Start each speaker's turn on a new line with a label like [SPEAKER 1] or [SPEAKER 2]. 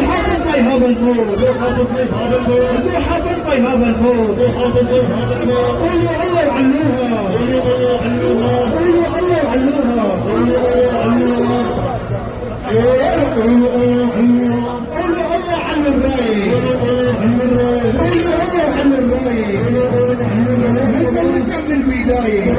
[SPEAKER 1] حافظ by Havelpur. حافظ by Havelpur. قولوا الله يعلوها. قولوا الله يعلوها. قولوا الله عن الراي. قولوا الله عن الراي. من البداية.